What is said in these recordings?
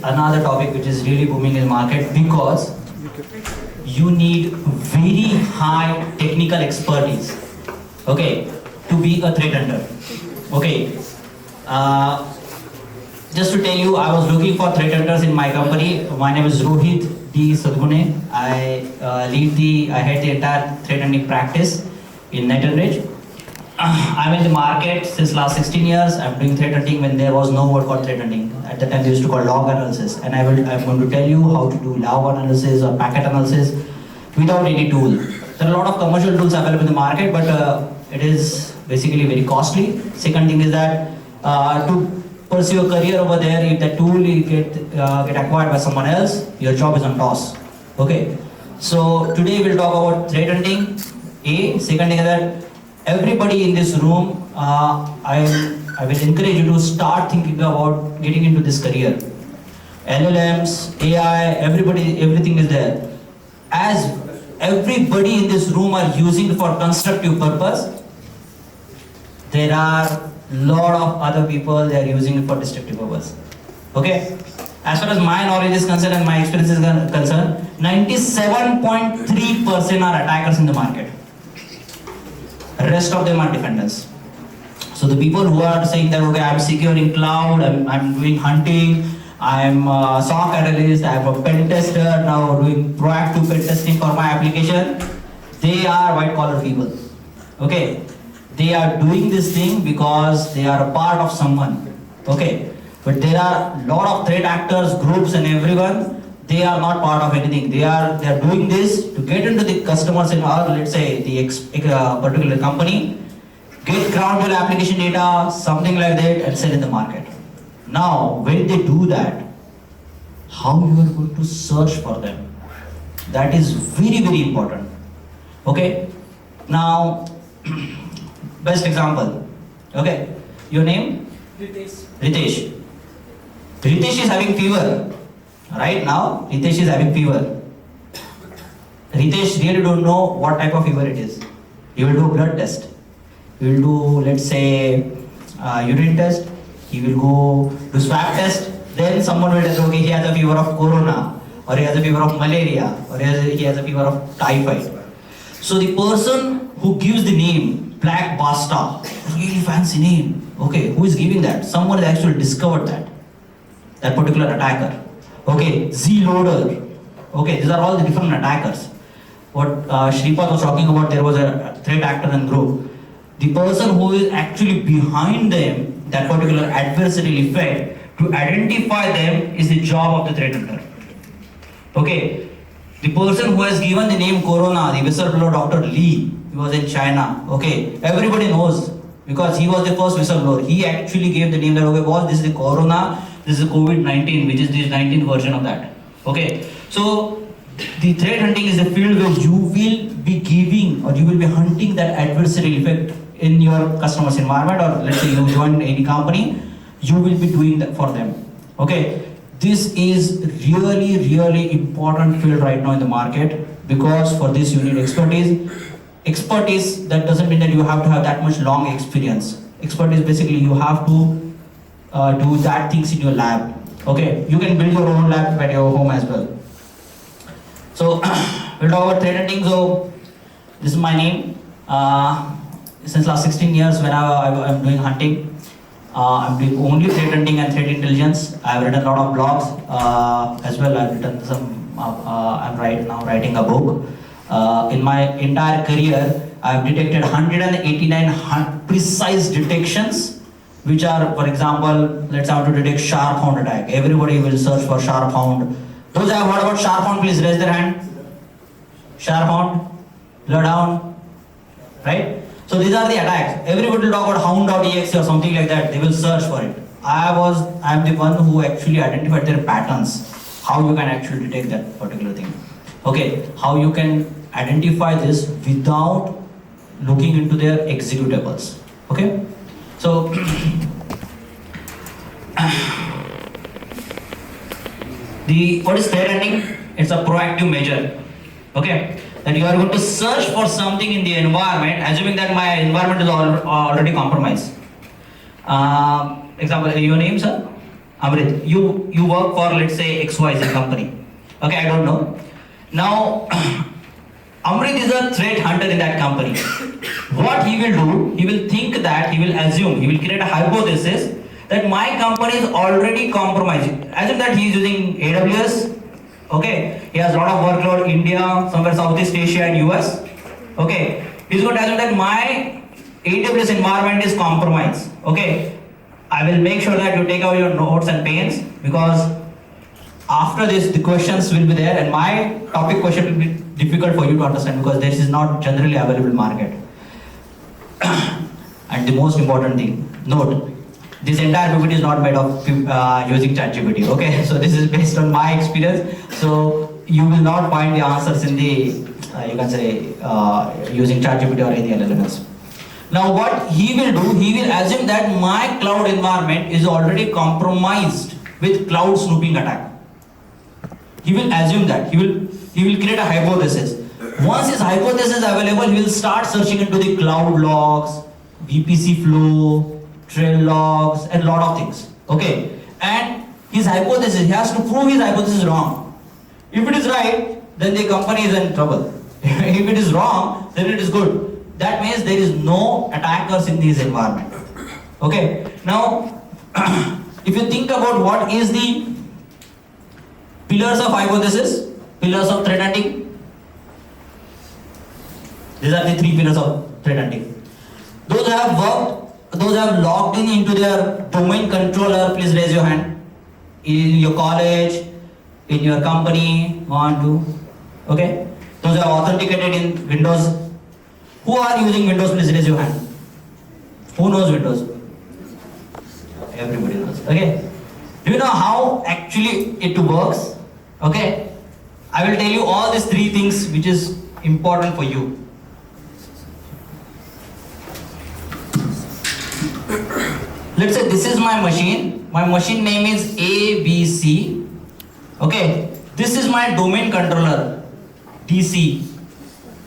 another topic which is really booming in the market because you need very high technical expertise, okay, to be a threat hunter. Okay, just to tell you, I was looking for threat hunters in my company. My name is Rohit Deepak Sadgune. I head the entire threat hunting practice in Net and Ridge. I'm in the market since last 16 years. I'm doing threat hunting when there was no word called threat hunting. At the time they used to call log analysis. And I'm going to tell you how to do log analysis or packet analysis without any tool. There are a lot of commercial tools available in the market, but it is basically very costly. Second thing is that to pursue a career over there, if the tool get acquired by someone else, your job is on toss. Okay. So today we'll talk about threat hunting. Second thing is that everybody in this room, I will encourage you to start thinking about getting into this career. LLMs, AI, everything is there. As everybody in this room are using for constructive purpose, there are a lot of other people they are using it for destructive purpose. Okay? As far as my knowledge is concerned and my experience is concerned, 97.3% are attackers in the market. Rest of them are defenders. So the people who are saying that, okay, I'm securing cloud, I'm doing hunting, I'm a SOC analyst, I'm a pen tester, now doing proactive pen testing for my application, they are white collar people. Okay, they are doing this thing because they are a part of someone. Okay, but there are a lot of threat actors, groups, and everyone. They are not part of anything. They are doing this to get into the customers in our, let's say, the particular company, get ground level application data, something like that, and sell in the market. Now, when they do that, how you are going to search for them? That is very, very important. Okay. Now, best example. Okay, your name? Ritesh. Ritesh. Ritesh is having fever. Right now, Ritesh is having fever. Ritesh really don't know what type of fever it is. He will do a blood test. He will do, let's say, urine test. He will go do swab test. Then someone will tell, okay, he has a fever of corona, or he has a fever of malaria, or he has a fever of typhoid. So the person who gives the name, Black Basta, really fancy name. Okay, who is giving that? Someone has actually discovered that particular attacker. Okay, Z-loader. Okay, these are all the different attackers. What Shripad was talking about, there was a threat actor and group. The person who is actually behind them, that particular adversarial effect, to identify them is the job of the threat hunter. Okay, the person who has given the name Corona, the whistleblower Dr. Lee, he was in China. Okay, everybody knows because he was the first whistleblower. He actually gave the name that, okay, boss, this is the Corona. This is COVID-19, which is the 19th version of that. Okay, so the threat hunting is a field where you will be giving or you will be hunting that adversarial effect in your customer's environment, or let's say you join any company, you will be doing that for them. Okay, this is really, really important field right now in the market because for this you need expertise. Expertise, that doesn't mean that you have to have that much long experience. Expertise basically you have to do that things in your lab. Okay, you can build your own lab at your home as well. So we'll talk about threat hunting. So this is my name. Since last 16 years when I'm doing hunting, I'm doing only threat hunting and threat intelligence. I've written a lot of blogs as well. I've written some, I'm now writing a book. In my entire career, I've detected 189 precise detections, which are, for example, let's say I want to detect sharp hound attack. Everybody will search for sharp hound. Those who have heard about sharp hound, please raise their hand. Sharp hound, bloodhound, right? So these are the attacks. Everybody will talk about hound.exe or something like that. They will search for it. I'm the one who actually identified their patterns. How you can actually detect that particular thing. Okay, how you can identify this without looking into their executables. Okay, so what is threat hunting? It's a proactive measure. Okay, that you are going to search for something in the environment, assuming that my environment is already compromised. Example, your name, sir? Amrit, you work for, let's say, XYZ company. Okay, I don't know. Now, Amrit is a threat hunter in that company. What he will do, he will think that, he will assume, he will create a hypothesis that my company is already compromised. Assume that he is using AWS. Okay, he has a lot of workload, India, somewhere Southeast Asia and US. Okay, he's going to assume that my AWS environment is compromised. Okay, I will make sure that you take out your notes and pens, because after this the questions will be there and my topic question will be difficult for you to understand, because this is not generally available market. And the most important thing, note, this entire PPT is not made of using ChatGPT. Okay, so this is based on my experience. So you will not find the answers in the you can say using ChatGPT or any LLMs. Now what he will do, he will assume that my cloud environment is already compromised with cloud snooping attack. He will assume that, he will create a hypothesis. Once his hypothesis is available, he will start searching into the cloud logs, VPC flow, trail logs, and lot of things. Okay, and his hypothesis, he has to prove his hypothesis wrong. If it is right, then the company is in trouble. If it is wrong, then it is good. That means there is no attackers in this environment. Okay, now if you think about what is the pillars of hypothesis, pillars of threat hunting, these are the 3 pillars of threat hunting. Those who have worked, those who have logged in into their domain controller, please raise your hand. In your college, in your company, 1, 2. Okay, those who have authenticated in Windows. Who are using Windows? Please raise your hand. Who knows Windows? Everybody knows. Okay. Do you know how actually it works? Okay. I will tell you all these 3 things which is important for you. Let's say this is my machine. My machine name is ABC. Okay. This is my domain controller, DC.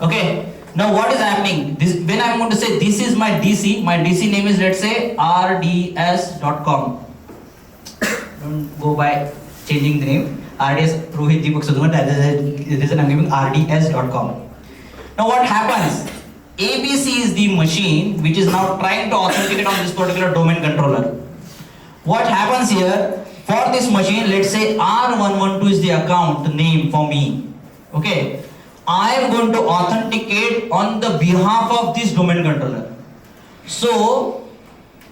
Okay. Now what is happening? When I'm going to say this is my DC name is, let's say, rds.com. Don't go by changing the name. RDS, Rohit Deepak Sadgune, that is the reason I'm giving rds.com. Now what happens? ABC is the machine which is now trying to authenticate on this particular domain controller. What happens here? For this machine, let's say R112 is the account name for me. Okay. I am going to authenticate on the behalf of this domain controller. So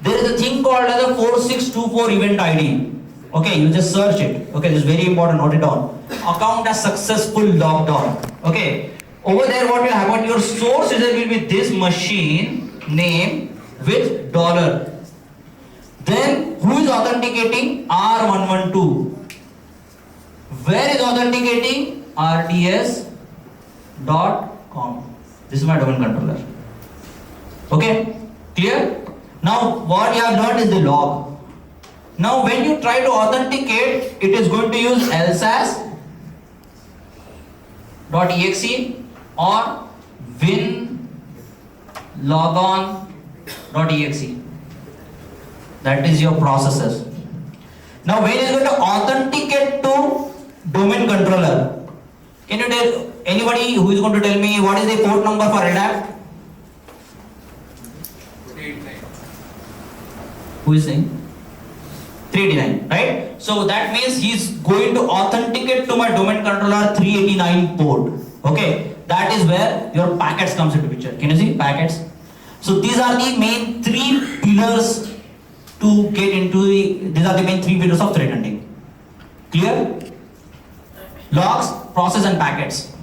there is a thing called as a 4624 event ID. Okay, you just search it. Okay, this is very important, note it down. Account has successful logged on. Okay, over there what will happen? Your source user will be this machine name with $. Then who is authenticating? R112. Where is authenticating? RDS.com. This is my domain controller. Okay, clear? Now what you have learned is the log. Now when you try to authenticate, it is going to use lsas.exe or winlogon.exe. That is your processes. Now when is going to authenticate to domain controller? Can you tell anybody who is going to tell me what is the port number for adapt? 389. Who is saying? 389, right? So that means he is going to authenticate to my domain controller 389 port. Okay, that is where your packets comes into picture. Can you see packets? So these are the main 3 pillars to get into these are the main 3 pillars of threat hunting. Clear? Logs, process and packets.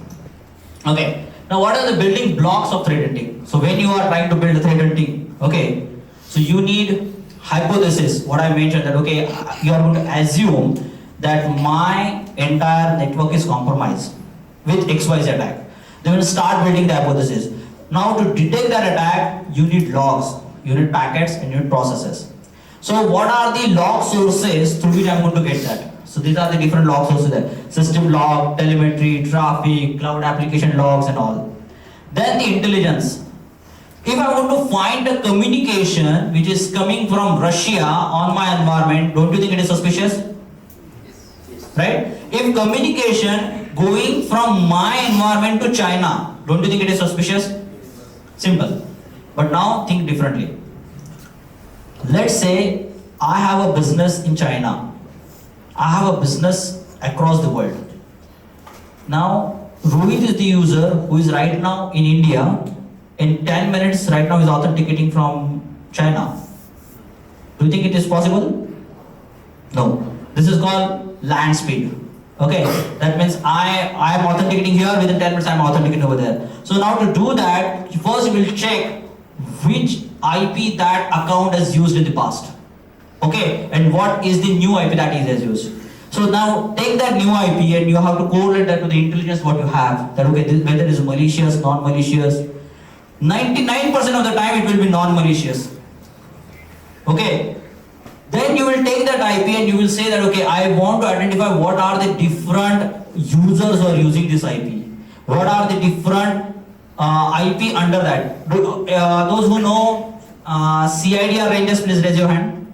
Okay, now what are the building blocks of threat hunting? So when you are trying to build a threat hunting, okay, so you need hypothesis, what I mentioned that, okay, you are going to assume that my entire network is compromised with XYZ attack. Then you start building the hypothesis. Now to detect that attack, you need logs, you need packets and you need processes. So what are the log sources through which I am going to get that? So these are the different log sources there. System log, telemetry, traffic, cloud application logs and all. Then the intelligence. If I want to find a communication which is coming from Russia on my environment, don't you think it is suspicious? Right? If communication going from my environment to China, don't you think it is suspicious? Simple. But now think differently. Let's say I have a business in China. I have a business across the world. Now, Rohit is the user who is right now in India. In 10 minutes, right now is authenticating from China. Do you think it is possible? No. This is called land speed. Okay, that means I am authenticating here, within 10 minutes I am authenticating over there. So now to do that, first we will check which IP that account has used in the past. Okay, and what is the new IP that he has used. So now take that new IP and you have to correlate that to the intelligence what you have. That okay, whether it is malicious, non-malicious. 99% of the time it will be non-malicious. Okay. Then you will take that IP and you will say that okay, I want to identify what are the different users who are using this IP. What are the different IP under that. Those who know CIDR ranges, please raise your hand.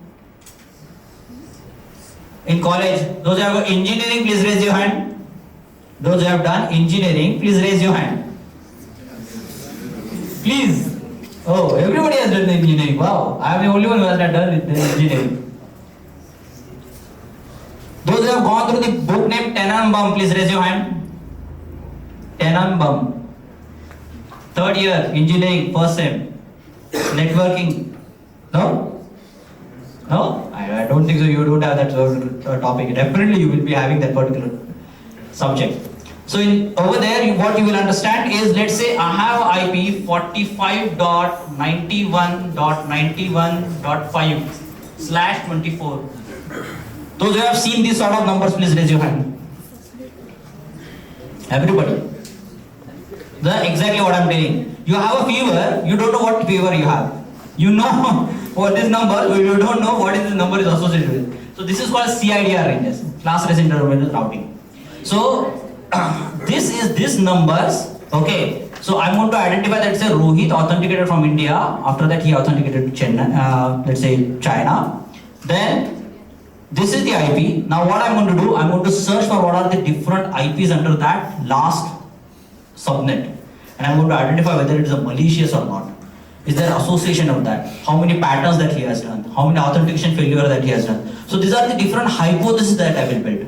In college, those who have engineering, please raise your hand. Those who have done engineering, please raise your hand. Please. Oh, everybody has done the engineering. Wow, I am the only one who has not done the engineering. Those who have gone through the book named Tenenbaum, please raise your hand. Tenenbaum. Third year, engineering, first sem. Networking. No? No? I don't think so. You don't have that sort of topic. Definitely you will be having that particular subject. So over there, what you will understand is, let's say I have IP 45.91.91.5/24. Those who have seen these sort of numbers, please raise your hand. Everybody. That's exactly what I'm telling. You have a fever, you don't know what fever you have. You know what this number, but you don't know what is this number is associated with. So this is called CIDR ranges, class range interval routing. So this numbers, okay. So I'm going to identify that say Rohit authenticated from India. After that he authenticated China, let's say China. Then this is the IP. Now what I'm going to do, I'm going to search for what are the different IPs under that last subnet. And I'm going to identify whether it is a malicious or not. Is there association of that? How many patterns that he has done? How many authentication failure that he has done? So these are the different hypotheses that I will build.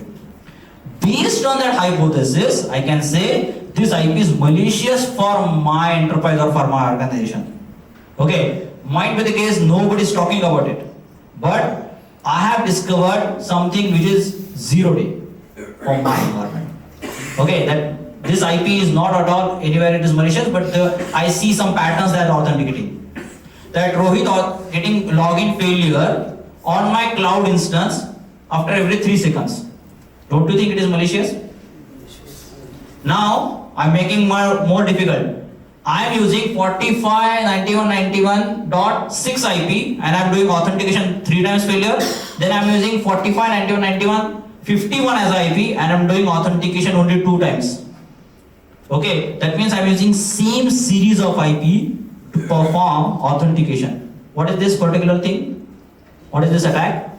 Based on that hypothesis, I can say this IP is malicious for my enterprise or for my organization. Okay, might be the case nobody is talking about it, but I have discovered something which is 0 day for my environment. Okay, that this IP is not at all anywhere it is malicious, but I see some patterns that are authenticating. That Rohit getting login failure on my cloud instance after every 3 seconds. Don't you think it is malicious? Now I'm making more difficult. I am using 45.91.91.6 IP and I am doing authentication 3 times failure. Then I am using 45.91.91.51 as IP and I am doing authentication only 2 times. Okay, that means I am using same series of IP to perform authentication. What is this particular thing? What is this attack?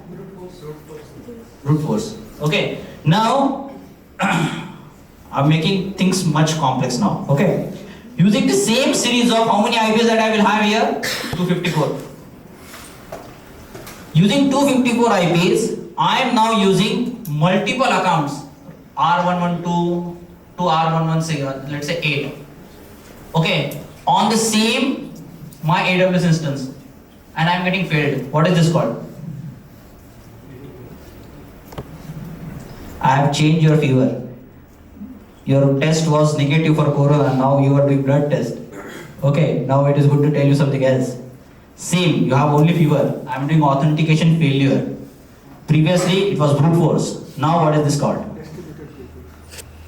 Brute force. Okay, now I'm making things much complex now. Okay, using the same series of how many IPs that I will have here? 254. Using 254 IPs, I am now using multiple accounts R112 to R116, let's say 8. Okay, on the same my AWS instance, and I am getting failed. What is this called? I have changed your fever. Your test was negative for corona, now you are doing blood test. Okay, now it is good to tell you something else. Same, you have only fever. I am doing authentication failure. Previously it was brute force. Now what is this called?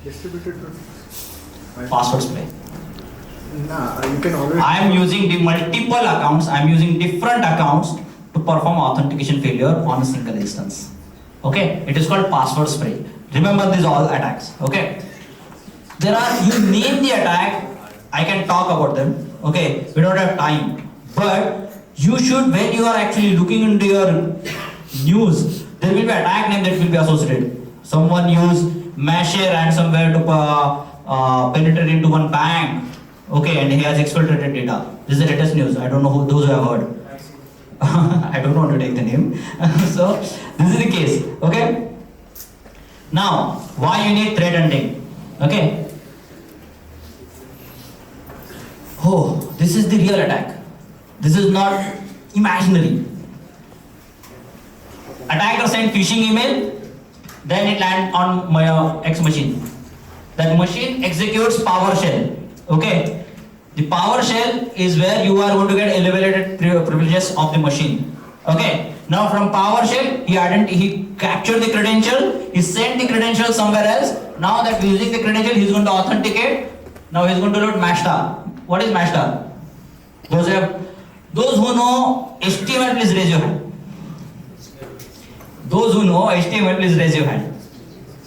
Distributed Password spray. Nah, you can always. I am using the multiple accounts. I am using different accounts to perform authentication failure on a single instance. Okay, it is called password spray. Remember these all attacks. Okay, you name the attack. I can talk about them. Okay, we don't have time. But you should, when you are actually looking into your news, there will be attack name that will be associated. Someone used malware ransomware to penetrate into one bank. Okay, and he has exfiltrated data. This is the latest news. I don't know who those who have heard. I don't want to take the name. So this is the case. Okay. Now, why you need threat hunting? Okay. Oh, this is the real attack. This is not imaginary. Attacker sent phishing email, then it lands on my X machine. That machine executes PowerShell. Okay. The PowerShell is where you are going to get elevated privileges of the machine. Okay. Now from PowerShell, he captured the credential, he sent the credential somewhere else. Now that using the credential, he is going to authenticate. Now he is going to load Mashta. What is Mashta? Those who know HTML, please raise your hand. Those who know HTML, please raise your hand.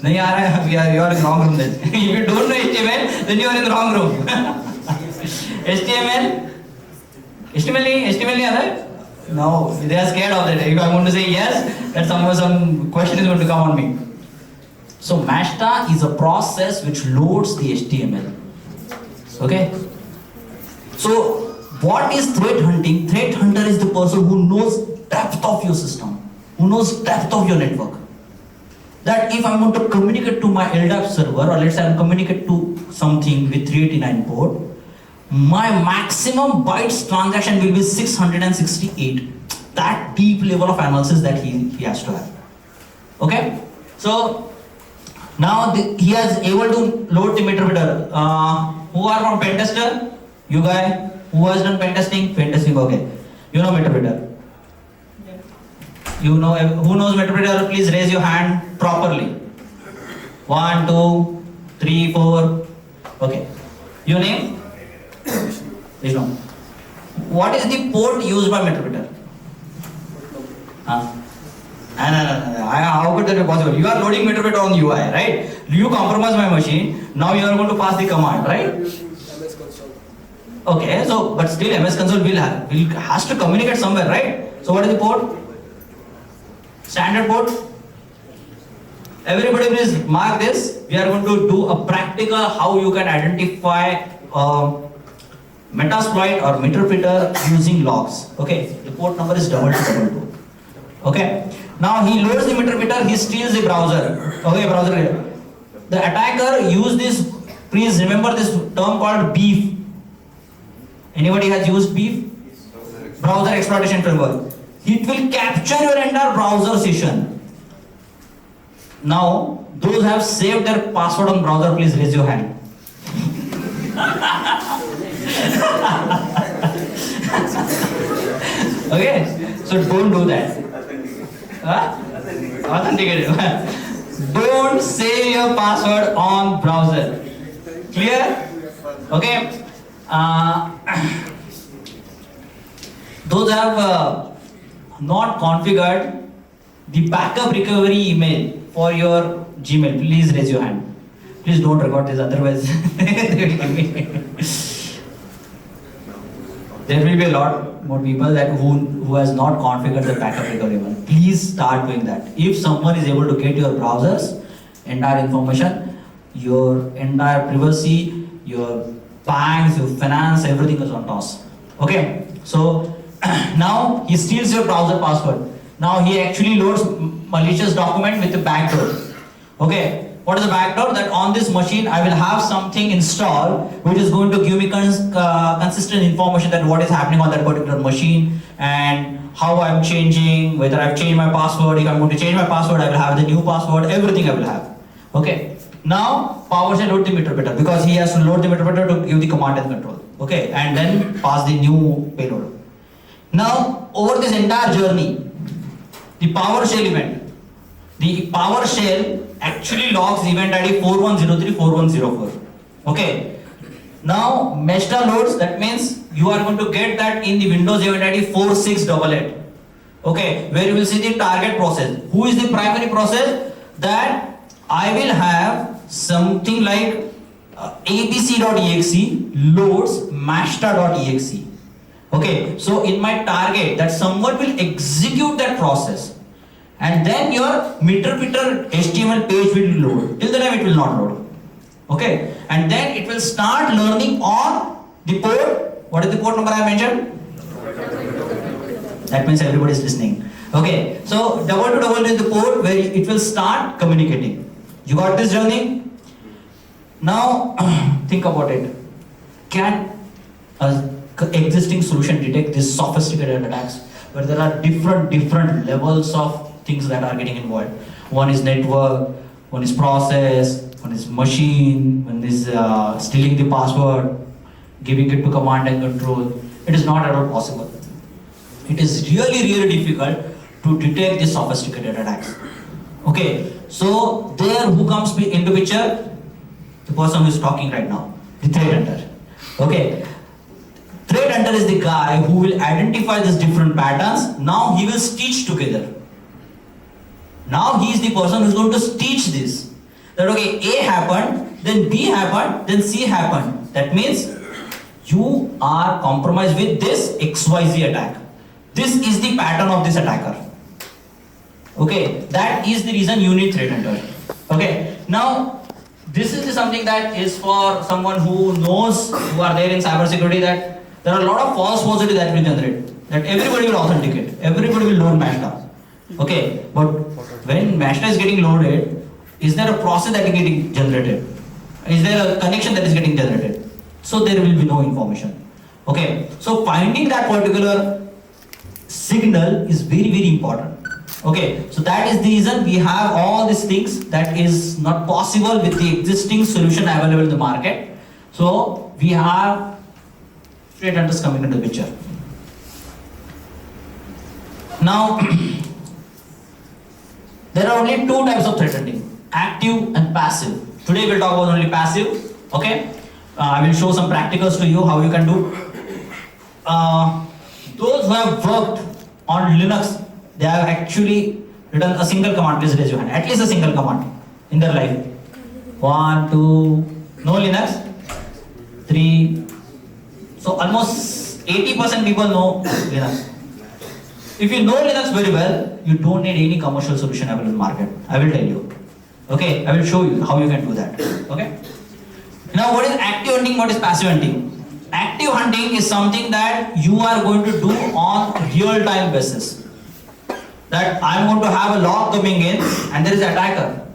You are in the wrong room then. If you don't know HTML, then you are in the wrong room. HTML? HTML? No, they are scared of that. If I am going to say yes, then some question is going to come on me. So Mashta is a process which loads the HTML. Okay? So what is threat hunting? Threat hunter is the person who knows depth of your system, who knows depth of your network. That if I'm going to communicate to my LDAP server, or let's say I'm communicate to something with 389 port, my maximum bytes transaction will be 668. That deep level of analysis that he has to have. Okay? So now he is able to load the interpreter. Who are from pen tester? You guy who has done pen testing? Pen testing, okay. You know interpreter. You know who knows interpreter? Please raise your hand properly. 1, 2, 3, 4. Okay. Your name? Vishnu. What is the port used by interpreter? No. How could that be possible? You are loading interpreter on UI, right? You compromise my machine. Now you are going to pass the command, right? Okay, so but still MS Console has to communicate somewhere, right? So what is the port? Standard port. Everybody please mark this. We are going to do a practical how you can identify Metasploit or interpreter using logs. Okay, the port number is 2222. Okay, now he loads the interpreter, he steals the browser. Okay, browser. The attacker used this, please remember this term called beef. Anybody has used beef? Browser exploitation framework. It will capture your entire browser session. Now, those have saved their password on browser, please raise your hand. Okay, so don't do that. Authenticate. Don't save your password on browser. Clear? Okay. Those have not configured the backup recovery email for your Gmail. Please raise your hand. Please don't record this, otherwise they will give me. There will be a lot more people that who has not configured the backup recovery email. Please start doing that. If someone is able to get your browser's entire information, your entire privacy, your banks, your finance, everything is on toss. Okay, so now he steals your browser password. Now he actually loads malicious document with the backdoor. Okay, what is the backdoor? That on this machine I will have something installed which is going to give me consistent information that what is happening on that particular machine and how I'm changing, whether I've changed my password. If I'm going to change my password, I will have the new password, everything I will have. Okay, now PowerShell load the interpreter because he has to load the interpreter to give the command and control. Okay, and then pass the new payload. Now, over this entire journey, the PowerShell event, the PowerShell actually logs event ID 4103, 4104. Okay. Now, Meshta loads, that means you are going to get that in the Windows event ID 4688. Okay, where you will see the target process. Who is the primary process? That I will have something like abc.exe loads mashta.exe. Okay, so in my target that someone will execute that process, and then your meter HTML page will load. Till the time it will not load. Okay, and then it will start learning on the port. What is the port number I mentioned? That means everybody is listening. Okay, so 222 is the port where it will start communicating. You got this journey? Now think about it. Can a existing solution detect these sophisticated attacks where there are different levels of things that are getting involved? One is network, one is process, one is machine, one is stealing the password, giving it to command and control. It is not at all possible. It is really difficult to detect these sophisticated attacks. Okay, so there who comes into picture? The person who is talking right now, the threat hunter. Okay, threat hunter is the guy who will identify these different patterns. Now he will stitch together. Now he is the person who is going to stitch this. That okay, A happened, then B happened, then C happened. That means you are compromised with this XYZ attack. This is the pattern of this attacker. Okay, that is the reason you need threat hunter. Okay, now this is something that is for someone who knows, who are there in cybersecurity, that there are a lot of false positives that will generate. That everybody will authenticate, everybody will load Mashta. Okay, but when Mashta is getting loaded, is there a process that is getting generated? Is there a connection that is getting generated? So there will be no information. Okay, so finding that particular signal is very important. Okay, so that is the reason we have all these things that is not possible with the existing solution available in the market. So we have threat hunters coming into the picture. Now there are only two types of threat hunting: active and passive. Today we'll talk about only passive. Okay, I will show some practicals to you how you can do. Those who have worked on Linux, they have actually written a single command. Please raise your hand. At least a single command in their life. 1, 2, no Linux. 3. So almost 80% people know Linux. If you know Linux very well, you don't need any commercial solution available in the market. I will tell you. Okay, I will show you how you can do that. Okay. Now, what is active hunting? What is passive hunting? Active hunting is something that you are going to do on real-time basis. That I am going to have a log coming in, and there is an attacker.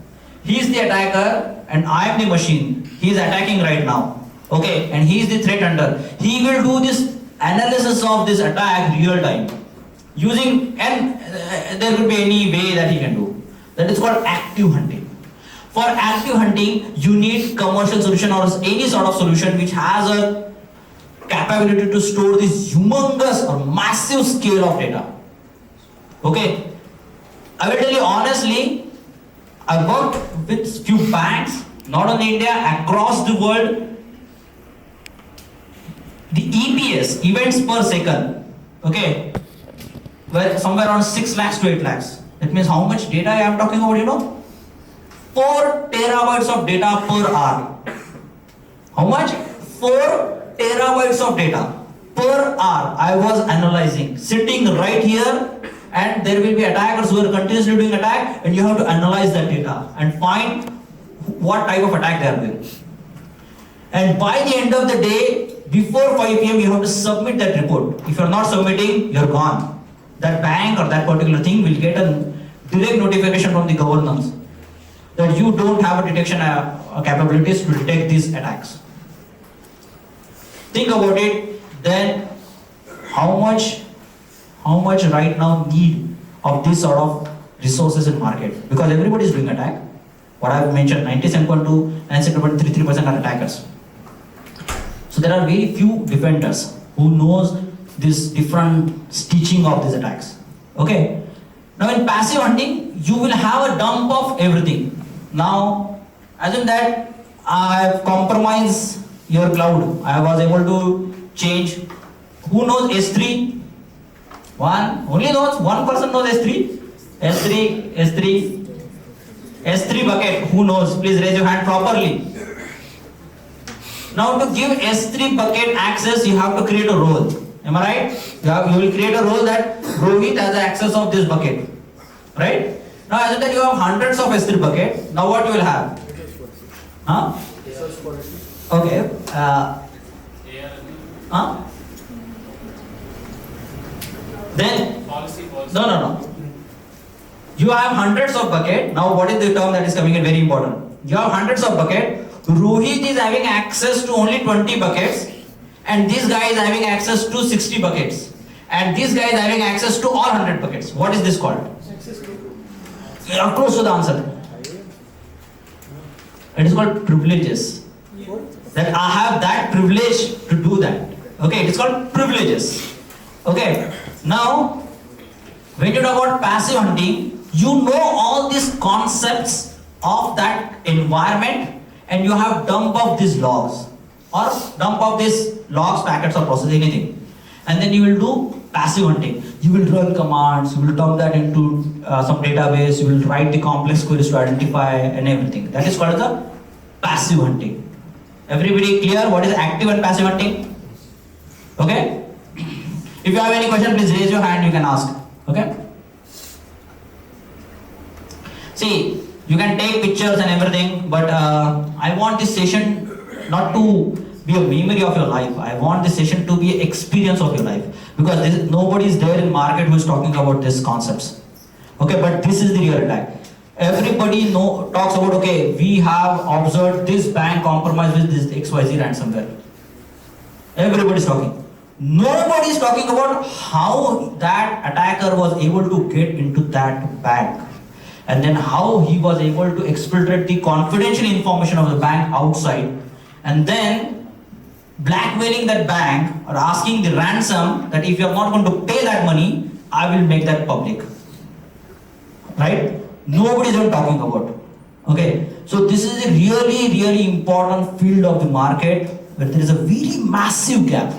He is the attacker, and I am the machine. He is attacking right now. Okay, and he is the threat hunter. He will do this analysis of this attack real time, using and there could be any way that he can do. That is called active hunting. For active hunting, you need commercial solution or any sort of solution which has a capability to store this humongous or massive scale of data. Okay, I will tell you honestly, I worked with few banks, not only India, across the world. The EPS, events per second, okay, were somewhere around 6 lakhs to 8 lakhs. That means how much data I am talking about, you know? 4 terabytes of data per hour. How much? 4 terabytes of data per hour I was analyzing, sitting right here, and there will be attackers who are continuously doing attack, and you have to analyze that data and find what type of attack they are doing. And by the end of the day, before 5 PM, you have to submit that report. If you are not submitting, you are gone. That bank or that particular thing will get a direct notification from the governance that you don't have a detection capabilities to detect these attacks. Think about it. Then, how much right now need of this sort of resources in market? Because everybody is doing attack. What I have mentioned, 97.2, 97.33% are attackers. So there are very few defenders who knows this different stitching of these attacks. Okay. Now in passive hunting, you will have a dump of everything. Now, assume that I have compromised your cloud. I was able to change. Who knows S3? Only knows one person knows S3. S3 bucket. Who knows? Please raise your hand properly. Now to give S3 bucket access, you have to create a role. Am I right? You will create a role that Rohit has access of this bucket. Right? Now as that you have hundreds of S3 bucket, now what you will have? Huh? Okay. Then no. You have hundreds of bucket. Now what is the term that is coming in very important? You have hundreds of bucket. Rohit is having access to only 20 buckets, and this guy is having access to 60 buckets, and this guy is having access to all 100 buckets. What is this called? You are close to the answer. It is called privileges. That I have that privilege to do that. Okay, it is called privileges. Okay, now when you talk about passive hunting, you know all these concepts of that environment, and you have dump of these logs or dump of these logs, packets or process, anything, and then you will do passive hunting. You will run commands, you will dump that into some database, you will write the complex queries to identify and everything. That is called the passive hunting. Everybody clear what is active and passive hunting? Okay? If you have any question, please raise your hand, you can ask. Okay? See, you can take pictures and everything, but I want this session not to be a memory of your life. I want this session to be an experience of your life, because nobody is there in market who is talking about these concepts. Okay, but this is the real attack. Everybody talks about, okay, we have observed this bank compromised with this XYZ ransomware. Everybody is talking. Nobody is talking about how that attacker was able to get into that bank, and then how he was able to exfiltrate the confidential information of the bank outside, and then blackmailing that bank or asking the ransom that if you are not going to pay that money, I will make that public. Right? Nobody is even talking about. Okay, so this is a really important field of the market where there is a very massive gap.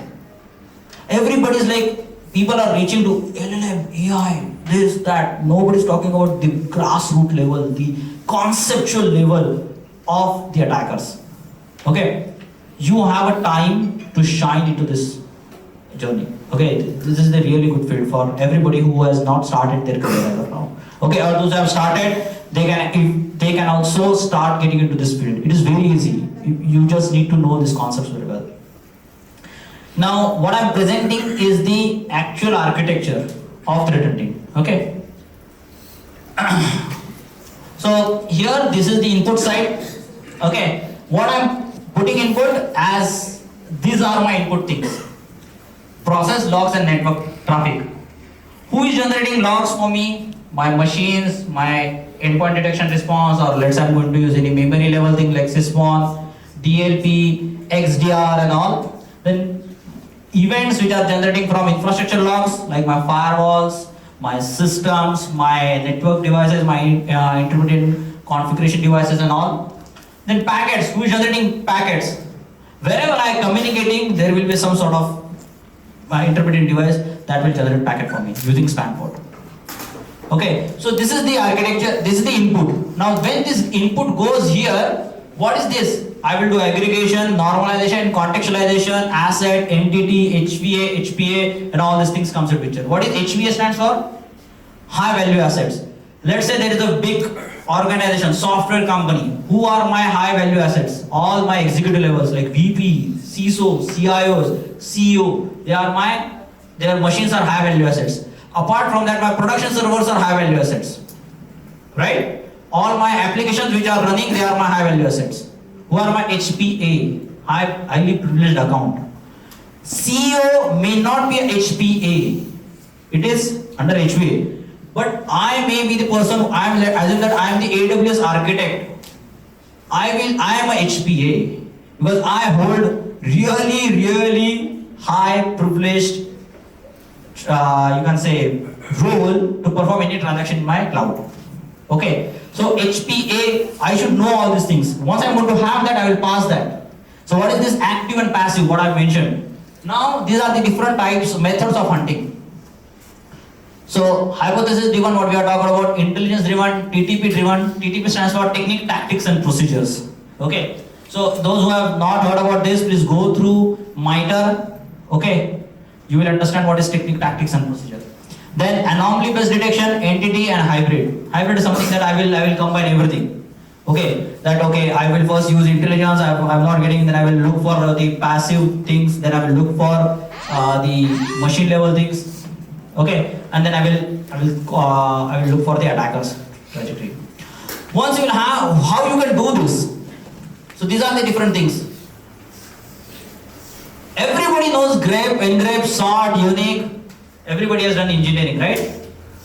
Everybody is like, people are reaching to LLM, AI, this, that. Nobody is talking about the grassroots level, the conceptual level of the attackers. Okay, you have a time to shine into this journey. Okay, this is the really good field for everybody who has not started their career as of now. Okay, or those who have started, they can also start getting into this field. It is very easy. You just need to know these concepts very well. Now, what I'm presenting is the actual architecture of threat hunting. Okay. So here, this is the input side. Okay. What I'm putting input as, these are my input things: process, logs, and network traffic. Who is generating logs for me? My machines, my endpoint detection response, or let's say I'm going to use any memory level thing like sysmon, DLP, XDR, and all. Then events which are generating from infrastructure logs like my firewalls, my systems, my network devices, my intermittent configuration devices and all. Then packets, who is generating packets? Wherever I am communicating, there will be some sort of intermittent device that will generate packet for me using span port. Okay, so this is the architecture, this is the input. Now when this input goes here, what is this? I will do aggregation, normalization, contextualization, asset, entity, HVA, HPA, and all these things comes into picture. What is HVA stands for? High value assets. Let's say there is a big organization, software company. Who are my high value assets? All my executive levels like VP, CISO, CIOs, CEO. Their machines are high value assets. Apart from that, my production servers are high value assets. Right? All my applications which are running, they are my high value assets. Who are my HPA, highly privileged account. CEO may not be a HPA. It is under HPA. But I may be the person, assume that I am the AWS architect. I am a HPA because I hold really high privileged, you can say, role to perform any transaction in my cloud. Okay, so HPA, I should know all these things. Once I'm going to have that, I will pass that. So what is this active and passive, what I've mentioned? Now, these are the different types, methods of hunting. So, hypothesis driven, what we are talking about, intelligence driven, TTP driven. TTP stands for technique, tactics and procedures. Okay. So those who have not heard about this, please go through MITRE. Okay, you will understand what is technique, tactics, and procedure. Then anomaly based detection, entity, and hybrid. Hybrid is something that I will combine everything. Okay, that okay, I will first use intelligence, I'm not getting, then I will look for the passive things, then I will look for the machine level things. Okay, and then I will look for the attackers trajectory. Once you will have how you can do this. So these are the different things. Everybody knows grep, engrep, sort, unique. Everybody has done engineering, right?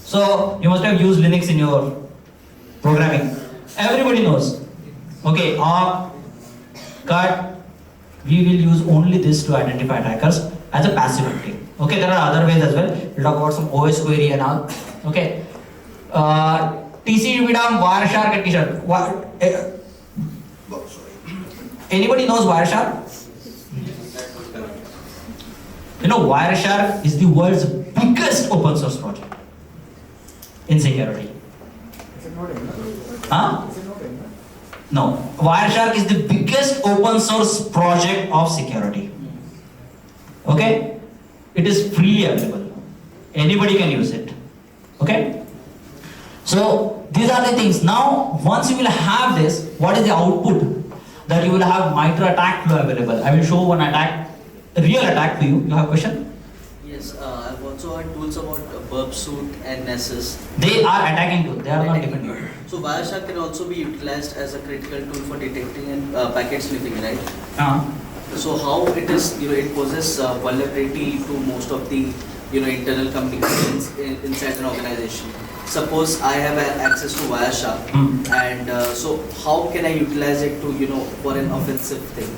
So you must have used Linux in your programming. Everybody knows. Okay, awk, cut. We will use only this to identify attackers as a passive thing. Okay, there are other ways as well. We'll talk about some OS query and all. Okay. TCP vidam Wireshark and T-shirt. Anybody knows Wireshark? You know, Wireshark is the world's biggest open source project in security. Is it not enough? Huh? Is it not enough? No. Wireshark is the biggest open source project of security. Okay? It is freely available. Anybody can use it. Okay? So, these are the things. Now, once you will have this, what is the output? That you will have MITRE attack flow available. I will show one attack, a real attack for you. You have a question? Yes, I've also heard tools about burp suit and Nessus. They are attacking tools. They are not defending. So Wireshark can also be utilized as a critical tool for detecting and packet sniffing, right? So how it is, it poses vulnerability to most of the, internal communications inside an organization. Suppose I have access to Wireshark, and so how can I utilize it to, for an offensive thing?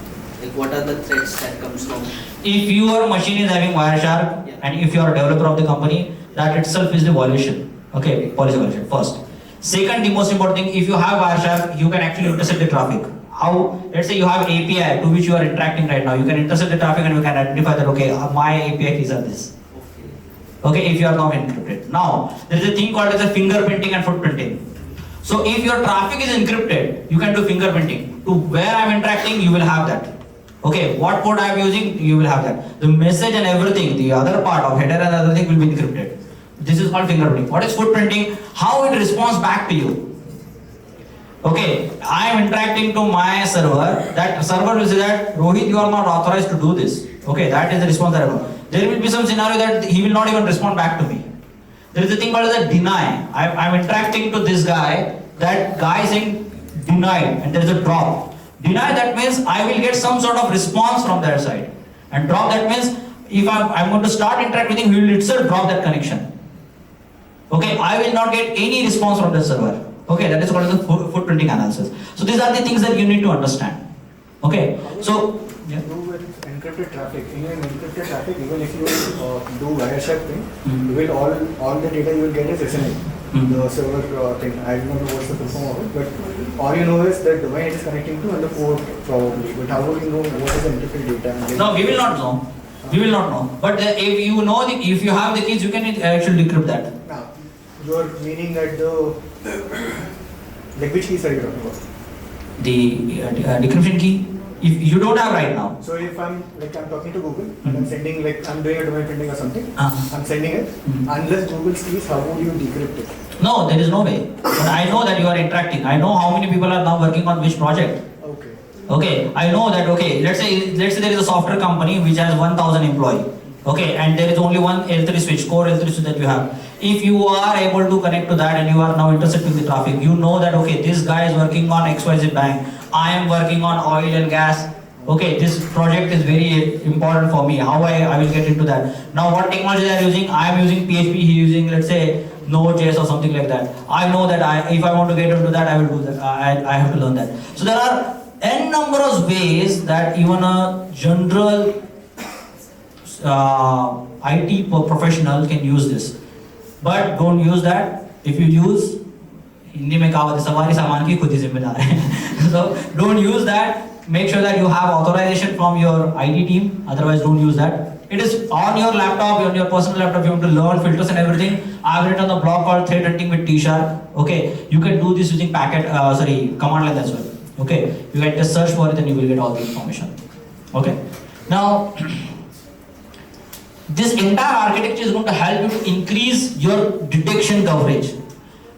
Like what are the threats that comes from? If your machine is having Wireshark, Yeah. and if you are a developer of the company, that itself is the violation. Okay, policy violation first. Second, the most important thing, if you have Wireshark, you can actually intercept the traffic. How? Let's say you have API to which you are interacting right now. You can intercept the traffic and you can identify that, okay, my API keys are this. Okay, if you are not encrypted. Now, there is a thing called as a fingerprinting and footprinting. So if your traffic is encrypted, you can do fingerprinting. To where I am interacting, you will have that. Okay, what code I am using, you will have that. The message and everything, the other part of header and other thing will be encrypted. This is called fingerprinting. What is footprinting? How it responds back to you. Okay, I am interacting to my server. That server will say that, Rohit, you are not authorized to do this. Okay, that is the response that I want. There will be some scenario that he will not even respond back to me. There is a thing called as a deny. I am interacting to this guy. That guy is saying denied, and there is a drop. Deny, that means I will get some sort of response from their side. And drop, that means if I'm going to start interacting with him, he will itself drop that connection. Okay, I will not get any response from the server. Okay, that is called as the footprinting analysis. So these are the things that you need to understand. Okay, so do with encrypted traffic. In an encrypted traffic, even if you do Wireshark thing, you will all the data you will get is SNA. The server thing. I don't know what's the full form of it, but all you know is the domain it is connecting to and the port probably. But how would you know what is the encrypted data? No, we will not know. We will not know. But if you know, if you have the keys, you can actually decrypt that. Now, you're meaning that like which keys are you talking about? The decryption key, if you don't have right now. So if I'm talking to Google and I'm sending I'm doing a domain printing or something, I'm sending it. Unless Google's keys, how would you decrypt it? No, there is no way. But I know that you are interacting. I know how many people are now working on which project. Okay. Okay, I know that. Okay, let's say there is a software company which has 1,000 employees. Okay, and there is only one L3 switch, core L3 switch that you have. If you are able to connect to that and you are now intercepting the traffic, you know that okay, this guy is working on XYZ bank. I am working on oil and gas. Okay, this project is very important for me. How I will get into that. Now what technology they are using? I am using PHP, he using let's say Node.js or something like that. I know that if I want to get into that, I will do that. I have to learn that. So there are n number of ways that even a general IT professional can use this. But don't use that. If you use, Hindi में कहावत है सवारी सामान की खुद ही जिम्मेदार है. So don't use that. Make sure that you have authorization from your IT team. Otherwise, don't use that. It is on your laptop, on your personal laptop. You have to learn filters and everything. I've written a blog called Threat Hunting with T-Sharp. Okay, you can do this using command line as well. Okay, you can just search for it and you will get all the information. Okay, now this entire architecture is going to help you to increase your detection coverage.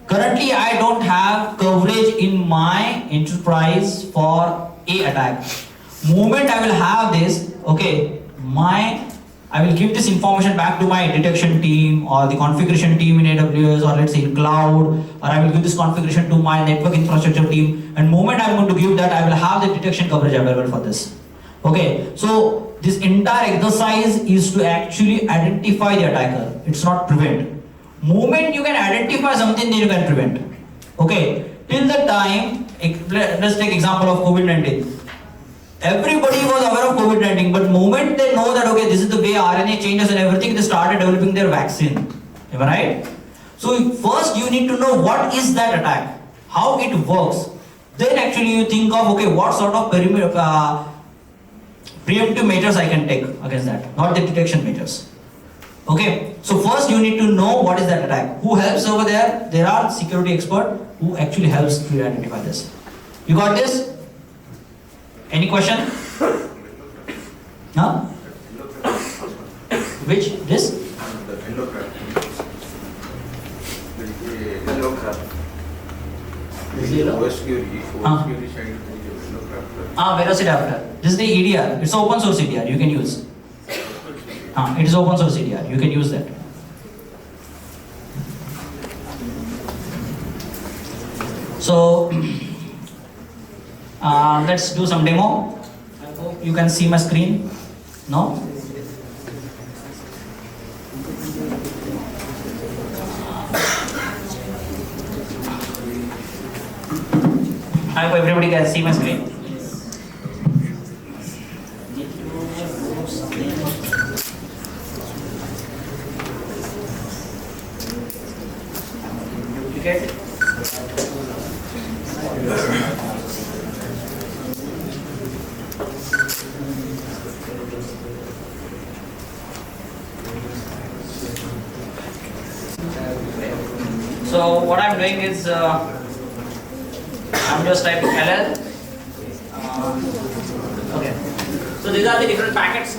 Currently, I don't have coverage in my enterprise for a attack. Moment I will have this, okay, I will give this information back to my detection team or the configuration team in AWS or let's say in cloud, or I will give this configuration to my network infrastructure team, and moment I'm going to give that, I will have the detection coverage available for this. Okay, so this entire exercise is to actually identify the attacker. It's not prevent. Moment you can identify something, then you can prevent. Okay, till the time, let's take example of COVID-19. Everybody was aware of COVID-19, but moment they know that okay, this is the way RNA changes and everything, they started developing their vaccine. Am I right? So first you need to know what is that attack, how it works. Then actually you think of okay, what sort of preemptive measures I can take against that, not the detection measures. Okay, so first you need to know what is that attack. Who helps over there? There are security experts who actually helps to identify this. You got this? Any question? Huh? Which? This? Velocity adapter. This is the EDR. It's open source EDR. You can use. It is open source EDR. You can use that. So let's do some demo. I hope you can see my screen. No? I hope everybody can see my screen. Duplicate. So what I'm doing is I'm just typing LL. Okay. So these are the different packets.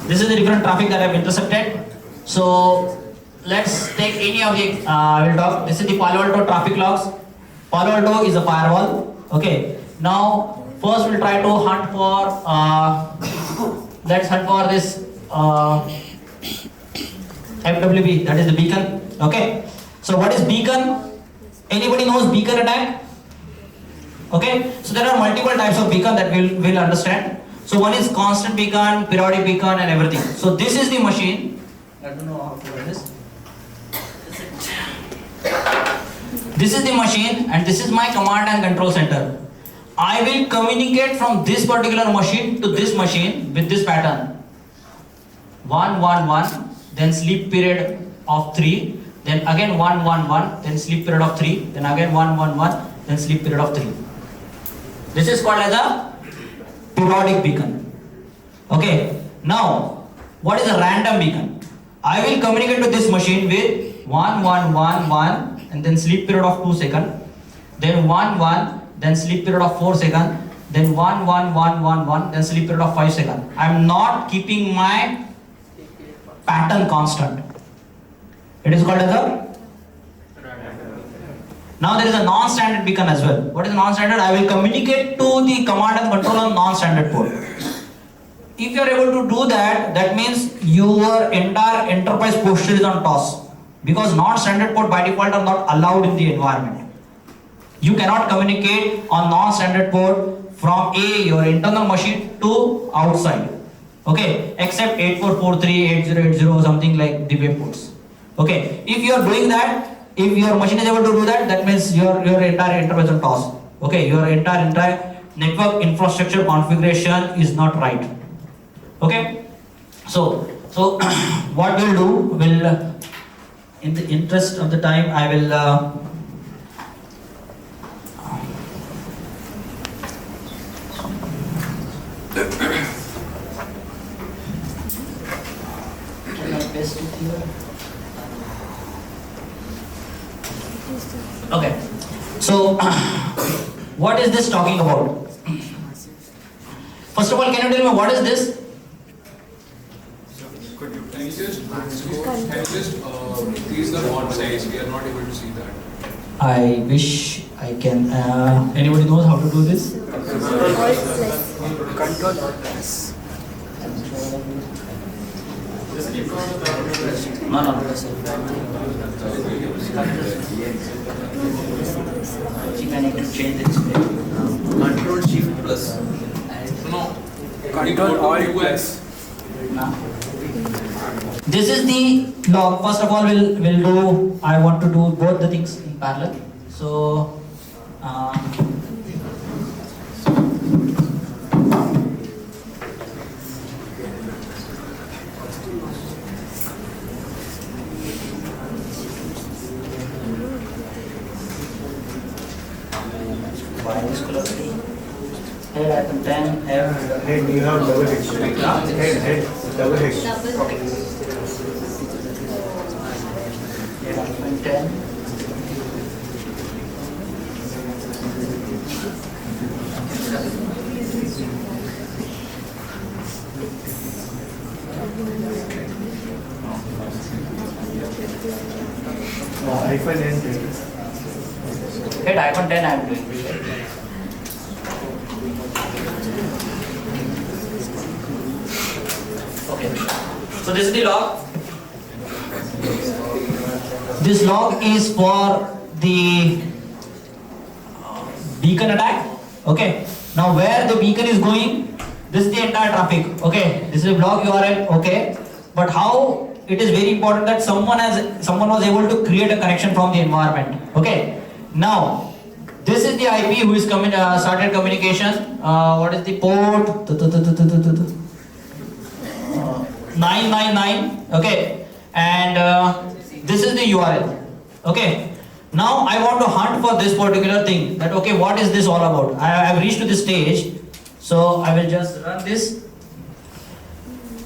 This is the different traffic that I've intercepted. So let's take any of the we'll talk. This is the Palo Alto traffic logs. Palo Alto is a firewall. Okay. Now first we'll try to hunt for let's hunt for this FWB, that is the beacon. Okay. So what is beacon? Anybody knows beacon attack? Okay. So there are multiple types of beacon that we'll understand. So one is constant beacon, periodic beacon, and everything. So this is the machine. I don't know how to do this. This is the machine, and this is my command and control center. I will communicate from this particular machine to this machine with this pattern. 1, 1, 1, then sleep period of 3, then again 1, 1, 1, then sleep period of 3, then again 1, 1, 1, then sleep period of 3. This is called as a periodic beacon. Okay. Now, what is a random beacon? I will communicate to this machine with 1, 1, 1, 1, and then sleep period of 2 seconds, then 1, 1, then sleep period of 4 seconds, then 1, 1, 1, 1, 1, then sleep period of 5 seconds. I am not keeping my pattern constant. It is called as a. Now there is a non-standard beacon as well. What is non-standard? I will communicate to the command and control on non-standard port. If you are able to do that, that means your entire enterprise posture is on toss, because non-standard port by default are not allowed in the environment. You cannot communicate on non-standard port from your internal machine to outside. Okay, except 8443, 8080, something like the web ports. Okay, if you are doing that, if your machine is able to do that, that means your entire enterprise on toss. Okay, your entire network infrastructure configuration is not right. Okay, so what we'll do, will in the interest of the time, I will paste it here. Okay, So, what is this talking about? First of all, can you tell me what is this? Could you please just increase the font size? We are not able to see that. I wish I can. Anybody knows how to do this? Control Alt plus. No. I need to change this. Control Shift plus. No. Control Alt plus. This is the log. First of all, we'll do. I want to do both the things in parallel. So. Head icon 10, Head, you have double H. Head, double H. Okay. Head icon 10. Hyphen N. Head icon 10 I am doing. Okay. So this is the log. This log is for the beacon attack. Okay. Now where the beacon is going, this is the entire traffic. Okay. This is a blog URL. Okay. But how it is very important that someone was able to create a connection from the environment. Okay. Now this is the IP who is started communication. What is the port? 999. Okay. And this is the URL. Okay. Now I want to hunt for this particular thing. That okay, what is this all about? I have reached to this stage, so I will just run this.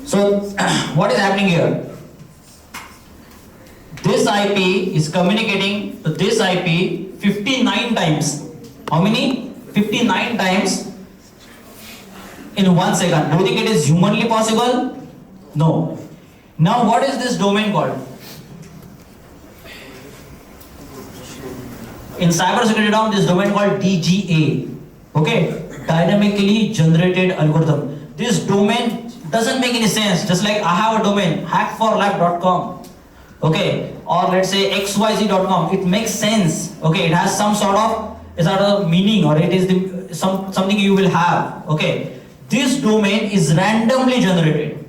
So what is happening here? This IP is communicating to this IP 59 times. How many? 59 times in 1 second. Do you think it is humanly possible? No. Now what is this domain called? In cybersecurity term, this domain called DGA. Okay, dynamically generated algorithm. This domain doesn't make any sense. Just like I have a domain, hackforlab.com. Okay, or let's say xyz.com. It makes sense. Okay, it has some sort of meaning, or it is something you will have. Okay, this domain is randomly generated.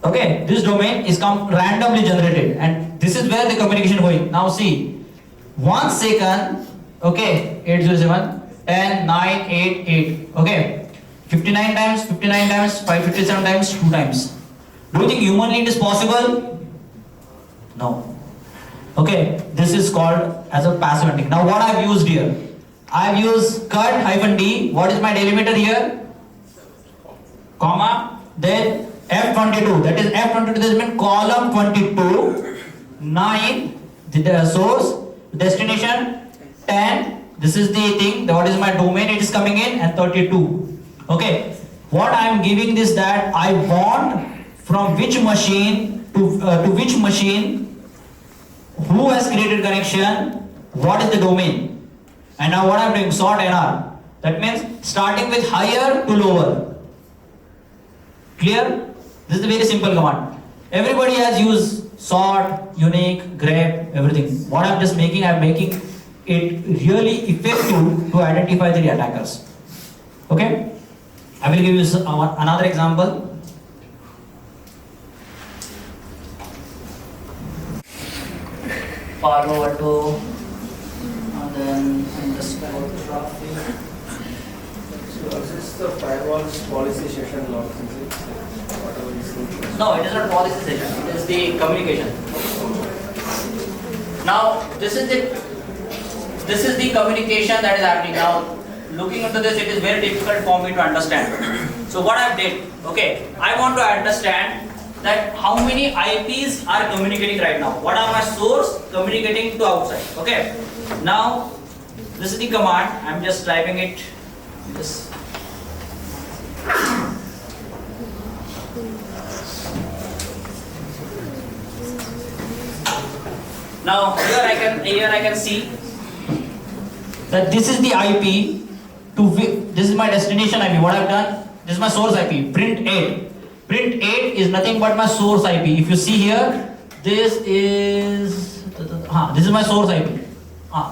Okay, this domain is randomly generated, and this is where the communication going. Now see. 1 second, okay, 807, 10, 9, 8, 8, okay, 59 times, 557 times, 2 times. Do you think humanly it is possible? No. Okay, this is called as a passive hunting. Now what I have used here? I have used cut-d. What is my delimiter here? Comma, then F22. That is F22, this means column 22, 9, the source, destination 10, this is the thing, what is my domain, it is coming in, and 32. Okay, what I am giving this that I want from which machine to which machine, who has created connection, what is the domain. And now what I am doing, sort NR. That means starting with higher to lower. Clear? This is a very simple command. Everybody has used sort, unique, grep, everything. What I'm just making, I'm making it really effective to identify the attackers. Okay? I will give you another example. Follow to, and then underscore traffic. So is this the firewall's policy session log? No, it is not policy session, it is the communication. Now, this is the communication that is happening. Now, looking into this, it is very difficult for me to understand. So what I did, okay, I want to understand that how many IPs are communicating right now. What are my source communicating to outside, okay. Now, this is the command. I'm just typing it. This. Now here I can see that this is the IP this is my destination IP. What I've done, this is my source IP, print 8. Print 8 is nothing but my source IP. If you see here, this is my source IP.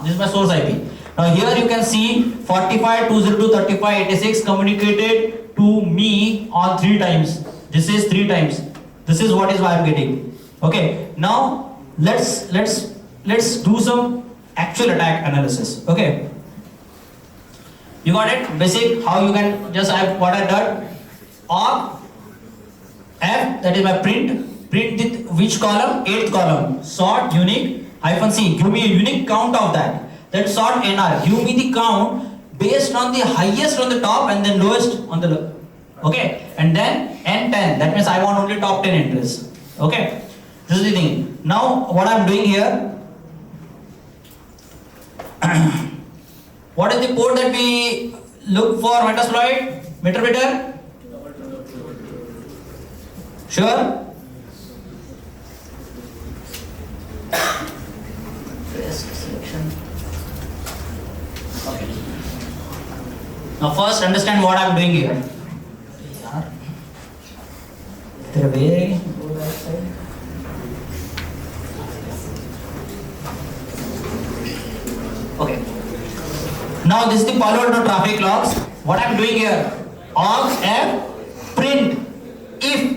This is my source IP. Now here you can see 45.202.35.86 communicated to me on 3 times. This is 3 times. This is what is why I'm getting. Okay. Now let's do some actual attack analysis. Okay. You got it? Basic, how you can just what I done. Op F, that is my print with which column? 8th column. Sort unique -c. Give me a unique count of that. Then sort NR. Give me the count based on the highest on the top and then lowest on the low. Okay. And then N10. That means I want only top 10 entries. Okay. This is the thing. Now what I'm doing here. What is the port that we look for Metasploit? Meter? Sure? Risk selection. Okay. Now first understand what I'm doing here. Is there a way to go that side? Okay. Now this is the Palo Alto traffic logs. What I'm doing here, aux f print if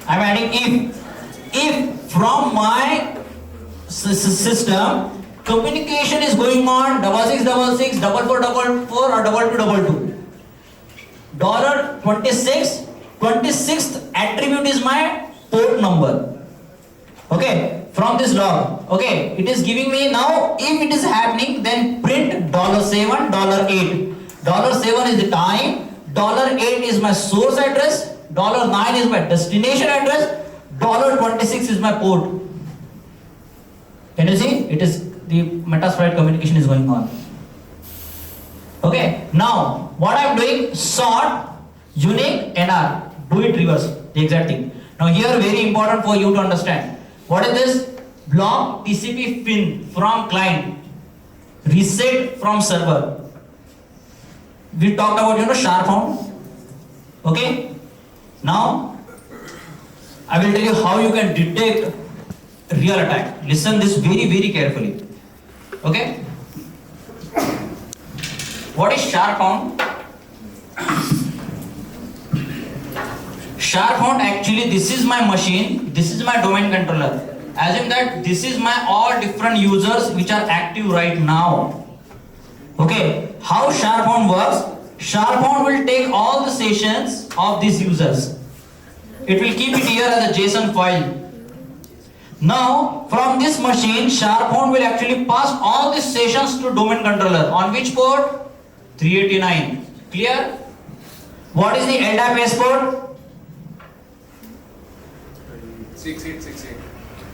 I'm adding if from my system communication is going on 6666, 4444 or 2222. $26th attribute is my port number. Okay, from this log. Okay, it is giving me now if it is happening, then print $7, $8. $7 is the time, $8 is my source address, $9 is my destination address, $26 is my port. Can you see? It is the Metasploit communication is going on. Okay, now what I am doing, sort unique NR, do it reverse, the exact thing. Now here very important for you to understand. What is this? Block TCP fin from client, reset from server. We talked about sharp found. Okay. Now I will tell you how you can detect real attack. Listen this very carefully. Okay. What is sharp found? Sharp found, actually this is my machine, this is my domain controller. Assume that this is my all different users which are active right now. Okay, how sharp found works? Sharp found will take all the sessions of these users. It will keep it here as a JSON file. Now from this machine, sharp found will actually pass all these sessions to domain controller. On which port? 389. Clear? What is the LDAP port?